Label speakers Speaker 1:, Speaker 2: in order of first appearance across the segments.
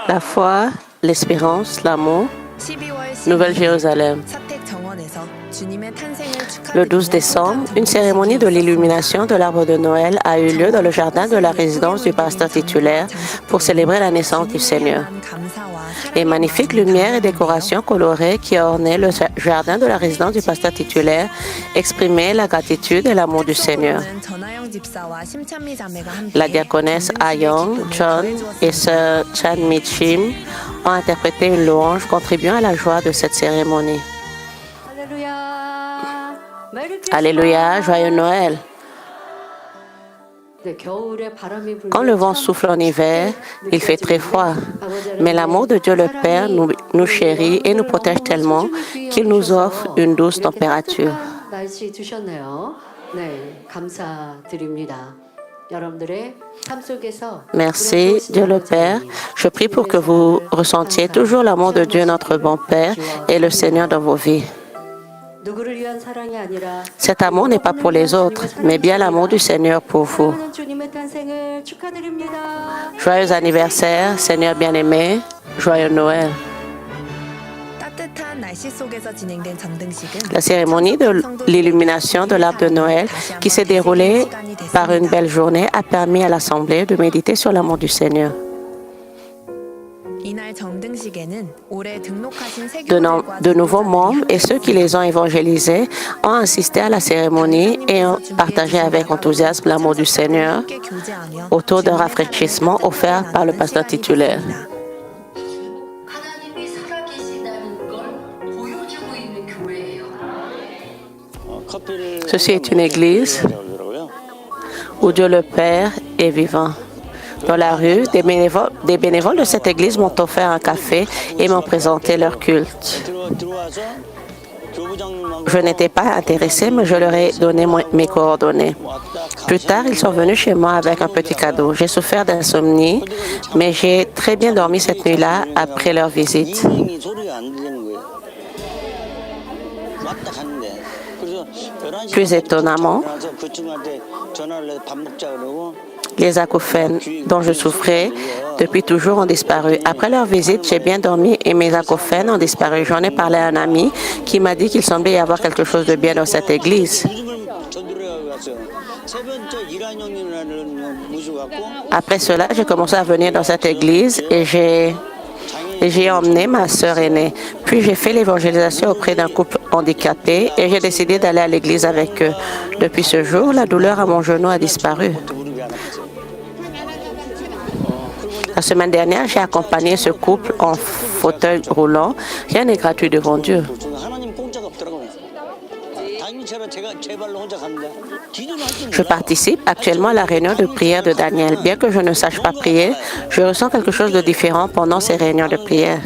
Speaker 1: la foi, l'espérance, l'amour, Nouvelle Jérusalem. Le 12 décembre, une cérémonie de l'illumination de l'arbre de Noël a eu lieu dans le jardin de la résidence du pasteur titulaire pour célébrer la naissance du Seigneur. Les magnifiques lumières et décorations colorées qui ornaient le jardin de la résidence du pasteur titulaire exprimaient la gratitude et l'amour du Seigneur. La diaconesse Ah Young, John et sœur Chan Mi-chim ont interprété une louange contribuant à la joie de cette cérémonie. Alléluia, joyeux Noël. Quand le vent souffle en hiver, il fait très froid. Mais l'amour de Dieu le Père nous chérit et nous protège tellement qu'il nous offre une douce température. Merci, Dieu le Père. Je prie pour que vous ressentiez toujours l'amour de Dieu, notre bon Père, et le Seigneur dans vos vies. Cet amour n'est pas pour les autres, mais bien l'amour du Seigneur pour vous. Joyeux anniversaire, Seigneur bien-aimé. Joyeux Noël. La cérémonie de l'illumination de l'arbre de Noël, qui s'est déroulée par une belle journée, a permis à l'Assemblée de méditer sur l'amour du Seigneur. De nouveaux membres et ceux qui les ont évangélisés ont assisté à la cérémonie et ont partagé avec enthousiasme l'amour du Seigneur autour d'un rafraîchissement offert par le pasteur titulaire. Ceci est une église où Dieu le Père est vivant. Dans la rue, des bénévoles de cette église m'ont offert un café et m'ont présenté leur culte. Je n'étais pas intéressée, mais je leur ai donné mes coordonnées. Plus tard, ils sont venus chez moi avec un petit cadeau. J'ai souffert d'insomnie, mais j'ai très bien dormi cette nuit-là après leur visite. Plus étonnamment, les acouphènes dont je souffrais depuis toujours ont disparu. Après leur visite, j'ai bien dormi et mes acouphènes ont disparu. J'en ai parlé à un ami qui m'a dit qu'il semblait y avoir quelque chose de bien dans cette église. Après cela, j'ai commencé à venir dans cette église et j'ai emmené ma sœur aînée. Puis j'ai fait l'évangélisation auprès d'un couple handicapé et j'ai décidé d'aller à l'église avec eux. Depuis ce jour, la douleur à mon genou a disparu. La semaine dernière, j'ai accompagné ce couple en fauteuil roulant. Rien n'est gratuit devant Dieu. Je participe actuellement à la réunion de prière de Daniel. Bien que je ne sache pas prier, je ressens quelque chose de différent pendant ces réunions de prière.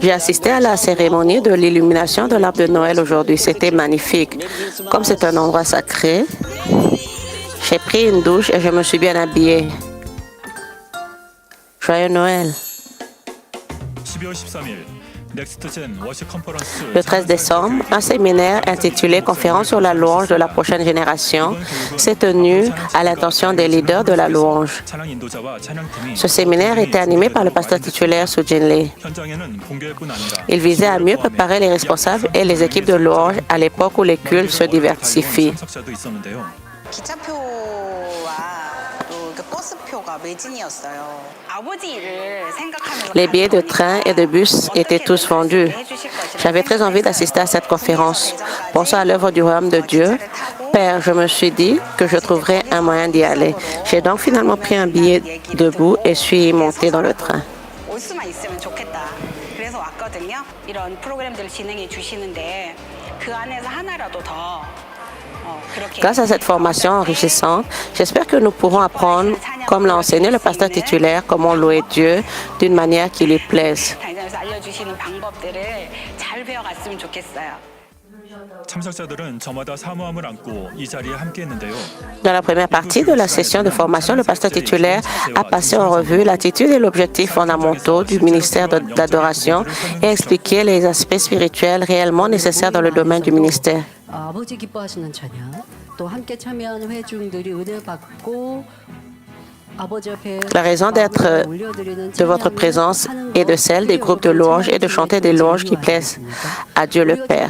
Speaker 1: J'ai assisté à la cérémonie de l'illumination de l'arbre de Noël aujourd'hui. C'était magnifique. Comme c'est un endroit sacré, j'ai pris une douche et je me suis bien habillée. Joyeux Noël. Le 13 décembre, un séminaire intitulé « Conférence sur la louange de la prochaine génération » s'est tenu à l'intention des leaders de la louange. Ce séminaire était animé par le pasteur titulaire Soo-Jin Lee. Il visait à mieux préparer les responsables et les équipes de louange à l'époque où les cultes se diversifient. Les billets de train et de bus étaient tous vendus. J'avais très envie d'assister à cette conférence. Pensant à l'œuvre du royaume de Dieu, Père, je me suis dit que je trouverais un moyen d'y aller. J'ai donc finalement pris un billet debout et suis monté dans le train. Grâce à cette formation enrichissante, j'espère que nous pourrons apprendre, comme l'a enseigné le pasteur titulaire, comment louer Dieu d'une manière qui lui plaise. Dans la première partie de la session de formation, le pasteur titulaire a passé en revue l'attitude et l'objectif fondamentaux du ministère d'adoration et expliqué les aspects spirituels réellement nécessaires dans le domaine du ministère. La raison d'être de votre présence est de celle des groupes de louanges et de chanter des louanges qui plaisent à Dieu le Père.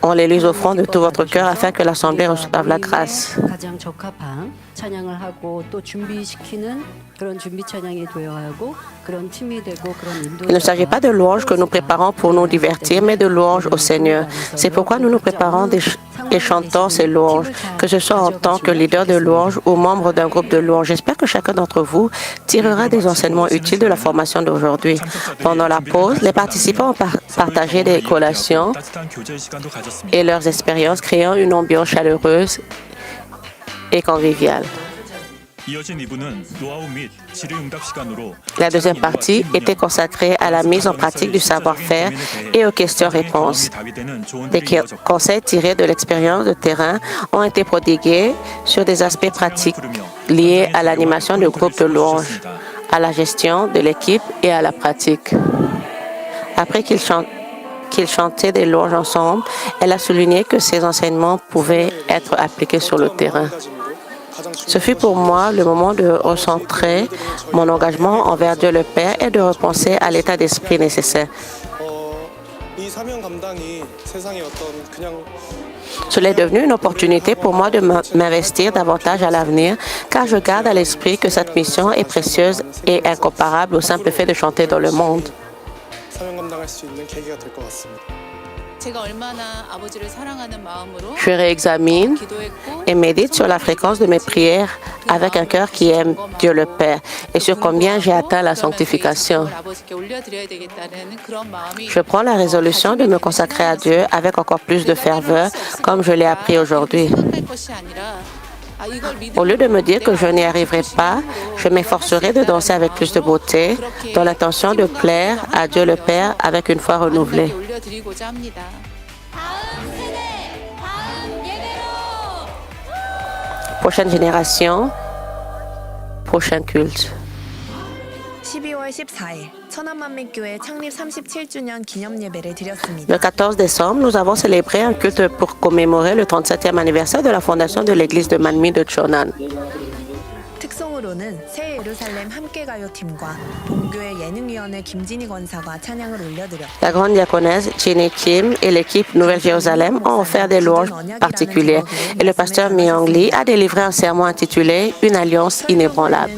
Speaker 1: On les lui offrant de tout votre cœur afin que l'Assemblée reçoive la grâce. Il ne s'agit pas de louanges que nous préparons pour nous divertir, mais de louanges au Seigneur. C'est pourquoi nous nous préparons et chantons ces louanges, que ce soit en tant que leader de louanges ou membre d'un groupe de louanges. J'espère que chacun d'entre vous tirera des enseignements utiles de la formation d'aujourd'hui. Pendant la pause, les participants ont partagé des collations et leurs expériences, créant une ambiance chaleureuse et conviviale. La deuxième partie était consacrée à la mise en pratique du savoir-faire et aux questions-réponses. Des conseils tirés de l'expérience de terrain ont été prodigués sur des aspects pratiques liés à l'animation du groupe de louanges, à la gestion de l'équipe et à la pratique. Après qu'ils chantaient des louanges ensemble, elle a souligné que ces enseignements pouvaient être appliqués sur le terrain. Ce fut pour moi le moment de recentrer mon engagement envers Dieu le Père et de repenser à l'état d'esprit nécessaire. Cela est devenu une opportunité pour moi de m'investir davantage à l'avenir, car je garde à l'esprit que cette mission est précieuse et incomparable au simple fait de chanter dans le monde. Je réexamine et médite sur la fréquence de mes prières avec un cœur qui aime Dieu le Père et sur combien j'ai atteint la sanctification. Je prends la résolution de me consacrer à Dieu avec encore plus de ferveur, comme je l'ai appris aujourd'hui. Au lieu de me dire que je n'y arriverai pas, je m'efforcerai de danser avec plus de beauté, dans l'intention de plaire à Dieu le Père avec une foi renouvelée. Prochaine génération, prochain culte. Le 14 décembre, nous avons célébré un culte pour commémorer le 37e anniversaire de la fondation de l'église de Manmin de Cheonan. La grande diaconesse Jenny Kim et l'équipe Nouvelle-Jérusalem ont offert des louanges particulières et le pasteur Myung Lee a délivré un sermon intitulé « Une alliance inébranlable ».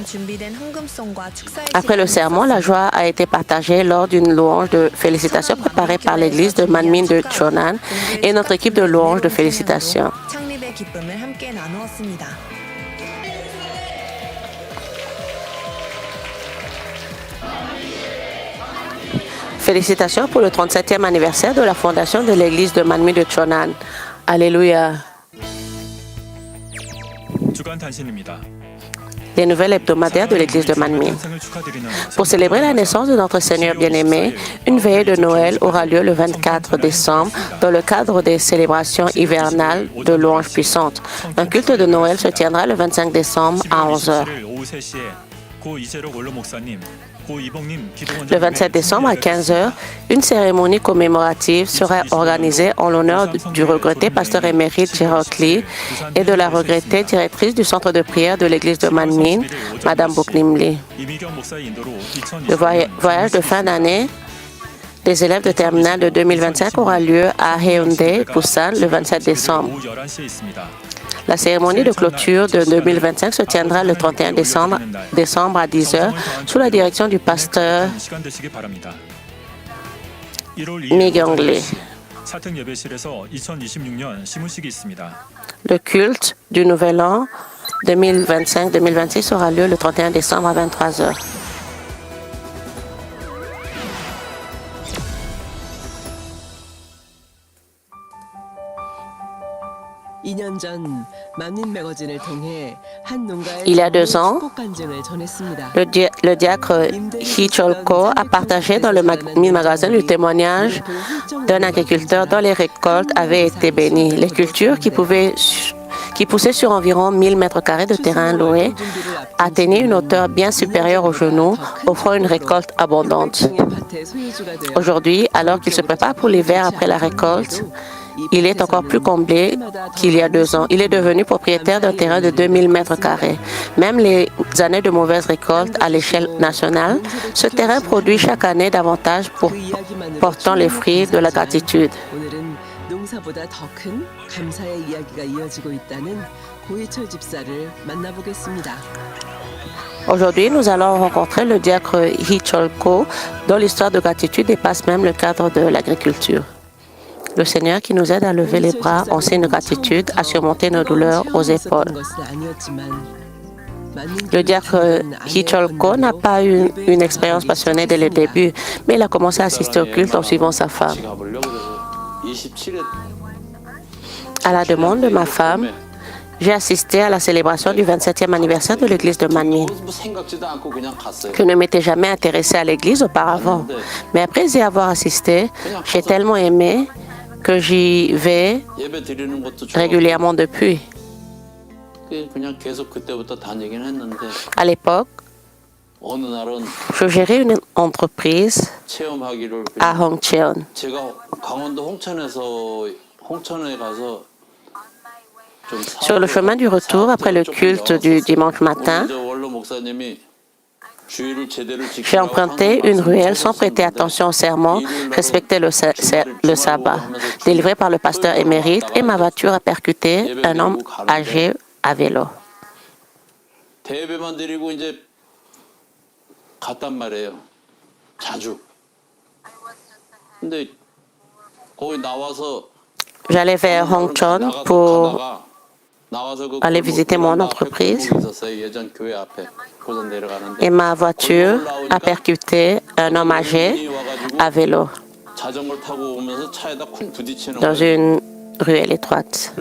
Speaker 1: Après le sermon, la joie a été partagée lors d'une louange de félicitations préparée par l'église de Manmin de Cheonan et notre équipe de louanges de félicitations. Félicitations pour le 37e anniversaire de la fondation de l'église de Manmin de Cheonan. Alléluia. Les nouvelles hebdomadaires de l'église de Manmin. Pour célébrer la naissance de notre Seigneur bien-aimé, une veillée de Noël aura lieu le 24 décembre dans le cadre des célébrations hivernales de louanges puissantes. Un culte de Noël se tiendra le 25 décembre à 11h. Le 27 décembre à 15h, une cérémonie commémorative sera organisée en l'honneur du regretté pasteur émérite Gerald Lee et de la regrettée directrice du centre de prière de l'église de Manmin, Madame Boknim Lee. Le voyage de fin d'année des élèves de terminale de 2025 aura lieu à Haeundae, Busan, le 27 décembre. La cérémonie de clôture de 2025 se tiendra le 31 décembre à 10h sous la direction du pasteur Mi-Gyung Lee. Le culte du Nouvel An 2025-2026 aura lieu le 31 décembre à 23h. Il y a 2 ans, le diacre Hee Chol-ko a partagé dans le magazine le témoignage d'un agriculteur dont les récoltes avaient été bénies. Les cultures qui poussaient sur environ 1000 mètres carrés de terrain loué atteignaient une hauteur bien supérieure aux genoux, offrant une récolte abondante. Aujourd'hui, alors qu'il se prépare pour l'hiver après la récolte, il est encore plus comblé qu'il y a 2 ans. Il est devenu propriétaire d'un terrain de 2000 mètres carrés. Même les années de mauvaise récolte à l'échelle nationale, ce terrain produit chaque année davantage portant les fruits de la gratitude.
Speaker 2: 농사보다 더 큰 감사의 이야기가 이어지고 있다는 고희철 집사를 만나보겠습니다.
Speaker 1: Aujourd'hui, nous allons rencontrer le diacre Hee-Chol Ko, dont l'histoire de gratitude dépasse même le cadre de l'agriculture. Le Seigneur qui nous aide à lever les bras en signe de gratitude, à surmonter nos douleurs aux épaules. Le diacre Hee-Chol Ko n'a pas eu une expérience passionnée dès le début, mais il a commencé à assister au culte en suivant sa femme. À la demande de ma femme, j'ai assisté à la célébration du 27e anniversaire de l'église de Manmin. Je ne m'étais jamais intéressée à l'église auparavant, mais après y avoir assisté, j'ai tellement aimé que j'y vais régulièrement depuis. À l'époque, je gérais une entreprise à Hongcheon. Sur le chemin du retour, après le culte du dimanche matin, j'ai emprunté une ruelle sans prêter attention au sermon, respecter le sabbat, délivré par le pasteur émérite, et ma voiture a percuté un homme âgé à vélo. J'allais vers Hongcheon pour aller visiter mon entreprise et ma voiture a percuté un homme âgé à vélo dans une ruelle étroite.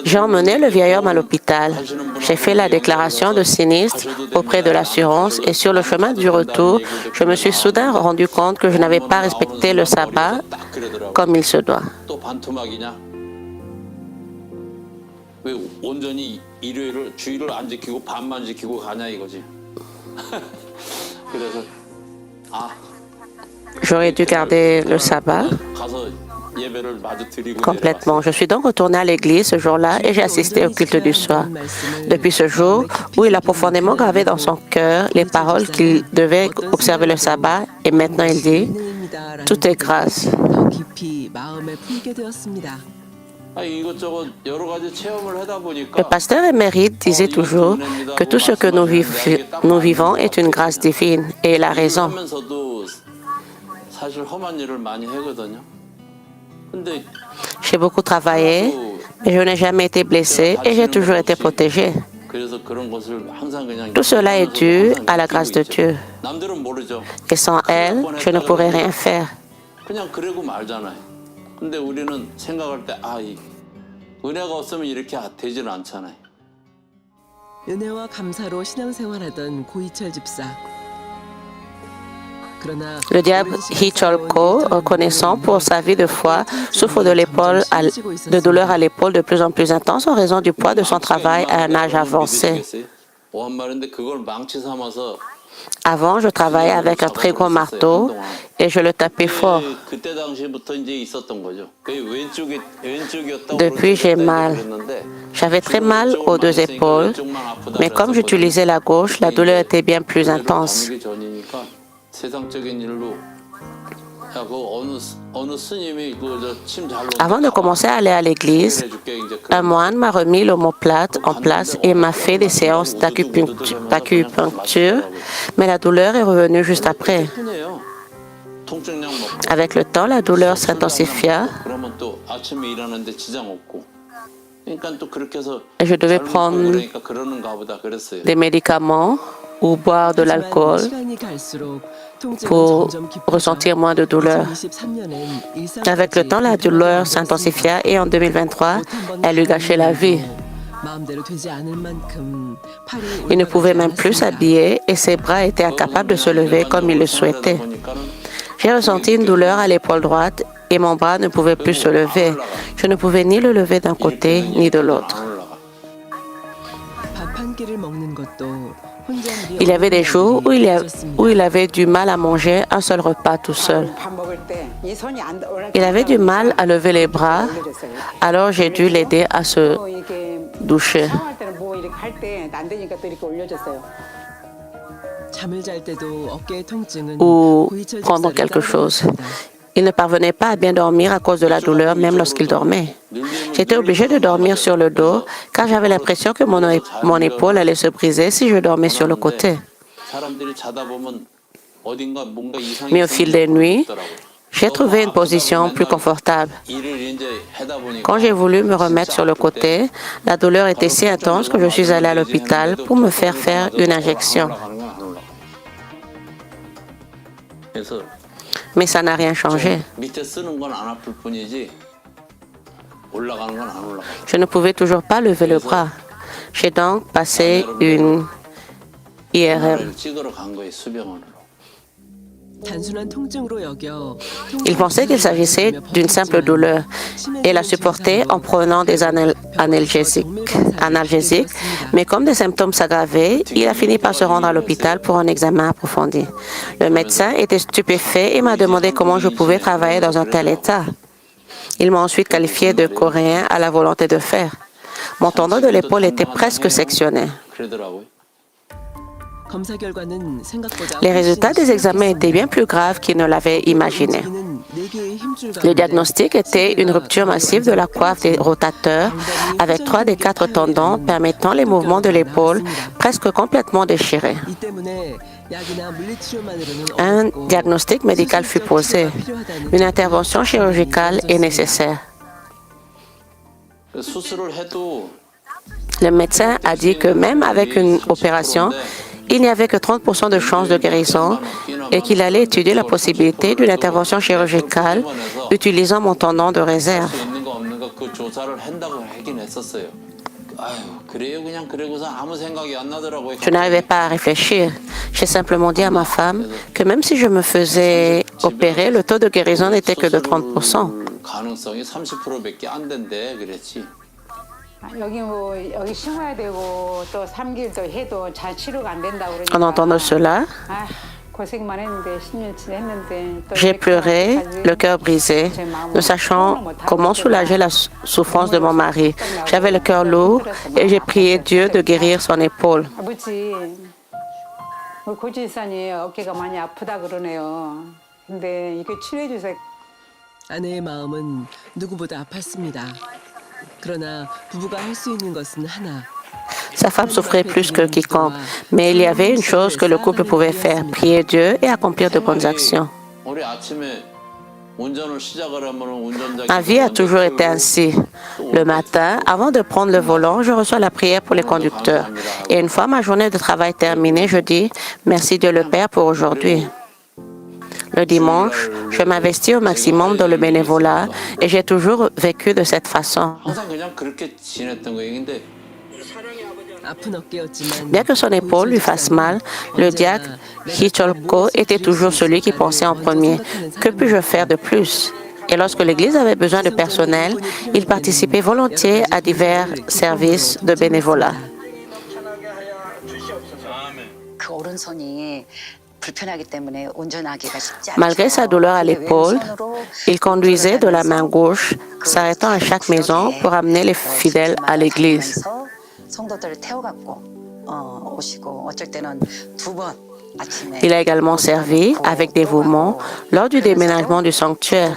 Speaker 1: J'ai emmené le vieil homme à l'hôpital. J'ai fait la déclaration de sinistre auprès de l'assurance et sur le chemin du retour, je me suis soudain rendu compte que je n'avais pas respecté le sabbat comme il se doit. J'aurais dû garder le sabbat complètement. Je suis donc retourné à l'église ce jour-là et j'ai assisté au culte du soir. Depuis ce jour, où il a profondément gravé dans son cœur les paroles qu'il devait observer le sabbat, et maintenant il dit, tout est grâce. Le pasteur émérite disait toujours que tout ce que nous vivons est une grâce divine, et il a raison. J'ai beaucoup travaillé, mais je n'ai jamais été blessé et j'ai toujours été protégé. Tout cela est dû à la grâce de Dieu. Et sans elle, je ne pourrais rien faire.
Speaker 2: 은혜와 감사로 신앙생활하던 고희철 집사.
Speaker 1: Le diable Hee-Chol Ko, reconnaissant pour sa vie de foi, souffre de douleurs à l'épaule de plus en plus intenses en raison du poids de son travail à un âge avancé. Avant, je travaillais avec un très gros marteau et je le tapais fort. Depuis, j'ai mal. J'avais très mal aux 2 épaules, mais comme j'utilisais la gauche, la douleur était bien plus intense. Avant de commencer à aller à l'église, un moine m'a remis l'omoplate en place et m'a fait des séances d'acupuncture, mais la douleur est revenue juste après. Avec le temps, la douleur s'intensifia et je devais prendre des médicaments ou boire de l'alcool pour ressentir moins de douleur. Avec le temps, la douleur s'intensifia et en 2023, elle lui gâchait la vie. Il ne pouvait même plus s'habiller et ses bras étaient incapables de se lever comme il le souhaitait. J'ai ressenti une douleur à l'épaule droite et mon bras ne pouvait plus se lever. Je ne pouvais ni le lever d'un côté ni de l'autre. Il y avait des jours où il avait du mal à manger un seul repas tout seul. Il avait du mal à lever les bras, alors j'ai dû l'aider à se doucher. Ou prendre quelque chose. Il ne parvenait pas à bien dormir à cause de la douleur, même lorsqu'il dormait. J'étais obligée de dormir sur le dos car j'avais l'impression que mon épaule allait se briser si je dormais sur le côté. Mais au fil des nuits, j'ai trouvé une position plus confortable. Quand j'ai voulu me remettre sur le côté, la douleur était si intense que je suis allée à l'hôpital pour me faire une injection. Mais ça n'a rien changé. Je ne pouvais toujours pas lever le bras. J'ai donc passé une IRM. Il pensait qu'il s'agissait d'une simple douleur et l'a supporté en prenant des analgésiques. Mais comme des symptômes s'aggravaient, il a fini par se rendre à l'hôpital pour un examen approfondi. Le médecin était stupéfait et m'a demandé comment je pouvais travailler dans un tel état. Il m'a ensuite qualifié de coréen à la volonté de faire. Mon tendon de l'épaule était presque sectionné. Les résultats des examens étaient bien plus graves qu'il ne l'avait imaginé. Le diagnostic était une rupture massive de la coiffe des rotateurs avec 3 des 4 tendons permettant les mouvements de l'épaule presque complètement déchirés. Un diagnostic médical fut posé. Une intervention chirurgicale est nécessaire. Le médecin a dit que même avec une opération, il n'y avait que 30% de chances de guérison et qu'il allait étudier la possibilité d'une intervention chirurgicale utilisant mon tendon de réserve. Je n'arrivais pas à réfléchir. J'ai simplement dit à ma femme que même si je me faisais opérer, le taux de guérison n'était que de 30%. En entendant cela, j'ai pleuré, le cœur brisé, ne sachant comment soulager la souffrance de mon mari. J'avais le cœur lourd et j'ai prié Dieu de guérir son épaule.
Speaker 2: 아내의 마음은 누구보다 아팠습니다. 그러나 부부가 할 수 있는 것은 하나.
Speaker 1: Sa femme souffrait plus que quiconque, mais il y avait une chose que le couple pouvait faire, prier Dieu et accomplir de bonnes actions. Ma vie a toujours été ainsi. Le matin, avant de prendre le volant, je reçois la prière pour les conducteurs. Et une fois ma journée de travail terminée, je dis « Merci Dieu le Père pour aujourd'hui ». Le dimanche, je m'investis au maximum dans le bénévolat et j'ai toujours vécu de cette façon. Bien que son épaule lui fasse mal, le diacre Hicholko était toujours celui qui pensait en premier. Que puis-je faire de plus? Et lorsque l'Église avait besoin de personnel, il participait volontiers à divers services de bénévolat. Malgré sa douleur à l'épaule, il conduisait de la main gauche, s'arrêtant à chaque maison pour amener les fidèles à l'église. Il a également servi avec dévouement lors du déménagement du sanctuaire.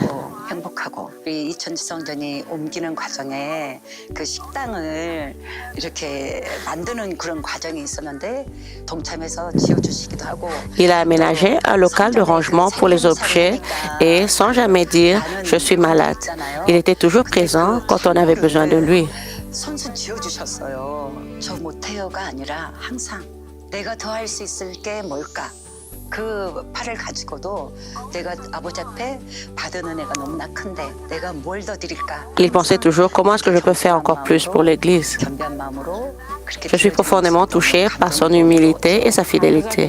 Speaker 1: Il a aménagé un local de rangement pour les objets et, sans jamais dire « je suis malade », il était toujours présent quand on avait besoin de lui. Il pensait toujours comment est-ce que je peux faire encore plus pour l'Église. Je suis profondément touchée par son humilité et sa fidélité.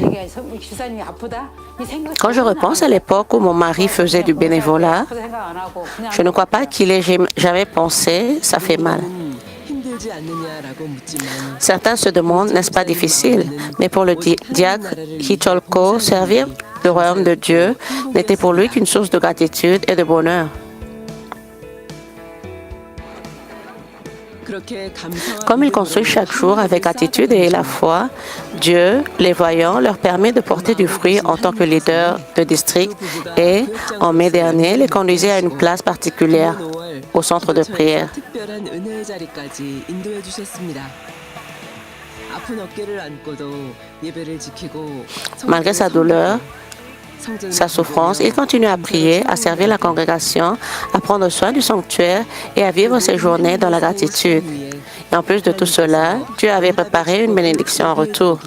Speaker 1: Quand je repense à l'époque où mon mari faisait du bénévolat, je ne crois pas qu'il ait jamais pensé « ça fait mal ».
Speaker 2: 힘들지 않느냐라고 묻지만
Speaker 1: Certains se demandent, n'est-ce pas difficile? Mais pour le diacre Hicholko, servir le royaume de Dieu n'était pour lui qu'une source de gratitude et de bonheur. Comme il construit chaque jour avec attitude et la foi, Dieu, les voyants, leur permet de porter du fruit en tant que leader de district et, en mai dernier, les conduisait à une place particulière au centre de prière.
Speaker 2: 특별한 은혜의 자리까지 인도해 주셨습니다. 아픈 어깨를 안고도 예배를 지키고
Speaker 1: Malgré sa douleur, sa souffrance, il continue à prier, à servir la congrégation, à prendre soin du sanctuaire et à vivre ses journées dans la gratitude. Et en plus de tout cela, Dieu avait préparé une bénédiction en retour.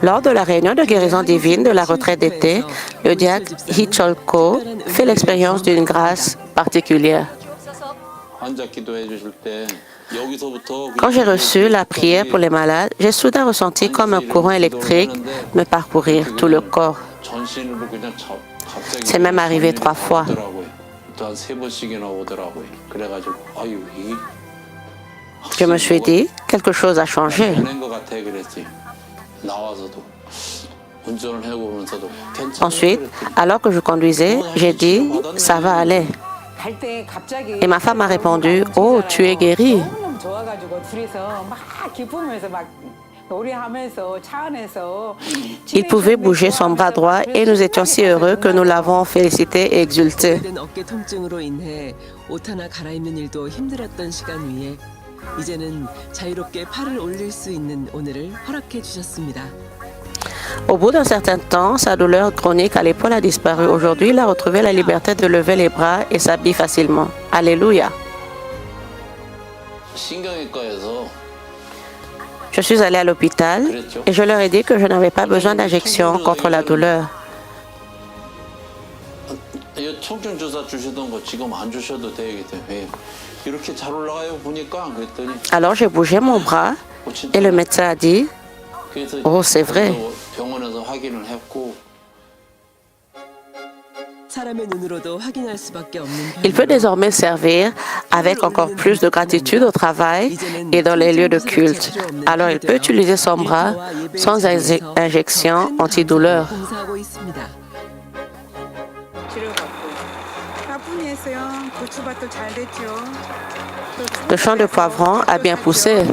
Speaker 1: Lors de la réunion de guérison divine de la retraite d'été, le diacre Hicholko fait l'expérience d'une grâce particulière. Quand j'ai reçu la prière pour les malades, j'ai soudain ressenti comme un courant électrique me parcourir tout le corps. C'est même arrivé 3 fois. Je me suis dit, quelque chose a changé. Ensuite, alors que je conduisais, j'ai dit, ça va aller. Et ma femme a répondu, oh, tu es guéri. Il pouvait bouger son bras droit et nous étions si heureux que nous l'avons félicité et exulté.
Speaker 2: 어깨 통증으로 인해 옷 하나 갈아입는 일도 힘들었던 시간 위에 이제는 자유롭게 팔을 올릴 수 있는 오늘을 허락해 주셨습니다.
Speaker 1: Au bout d'un certain temps, sa douleur chronique à l'épaule a disparu. Aujourd'hui, il a retrouvé la liberté de lever les bras et s'habille facilement. Alléluia. Je suis allée à l'hôpital et je leur ai dit que je n'avais pas besoin d'injection contre la douleur. Alors j'ai bougé mon bras et le médecin a dit, oh, c'est vrai. Il peut désormais servir avec encore plus de gratitude au travail et dans les lieux de culte. Alors il peut utiliser son bras sans injection antidouleur. Le champ de poivrons a bien poussé.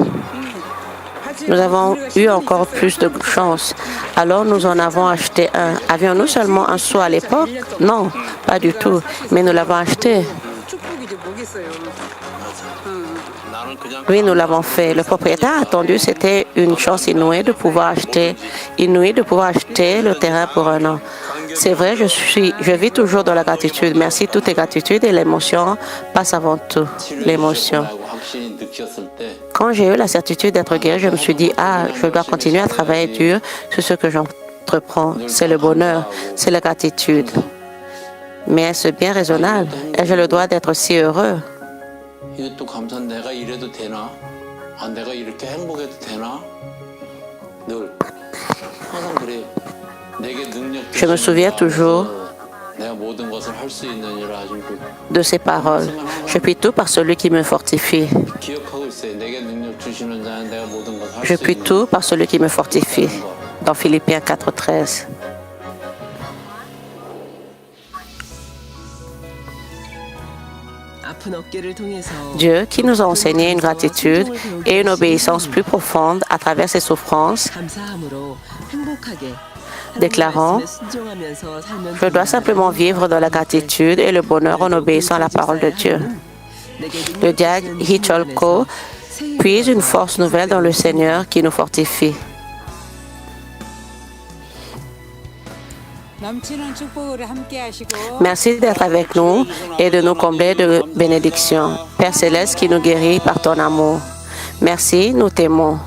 Speaker 1: Nous avons eu encore plus de chance. Alors nous en avons acheté un. Avions-nous seulement un seau à l'époque? Non, pas du tout. Mais nous l'avons acheté. Oui, nous l'avons fait. Le propriétaire a attendu, c'était une chance inouïe de pouvoir acheter le terrain pour un an. C'est vrai, je vis toujours dans la gratitude. Merci, toute est gratitude et l'émotion passe avant tout. L'émotion. Quand j'ai eu la certitude d'être guéri, je me suis dit, je dois continuer à travailler dur sur ce que j'entreprends. C'est le bonheur, c'est la gratitude. Mais est-ce bien raisonnable? Ai-je le droit d'être si heureux? Je me souviens toujours de ces paroles. Je puis tout par celui qui me fortifie. Je puis tout par celui qui me fortifie. Dans Philippiens 4:13. Dieu, qui nous a enseigné une gratitude et une obéissance plus profonde à travers ses souffrances, déclarant, je dois simplement vivre dans la gratitude et le bonheur en obéissant à la parole de Dieu. Le diacre Hicholko puise une force nouvelle dans le Seigneur qui nous fortifie. Merci d'être avec nous et de nous combler de bénédictions. Père Céleste qui nous guérit par ton amour. Merci, nous t'aimons.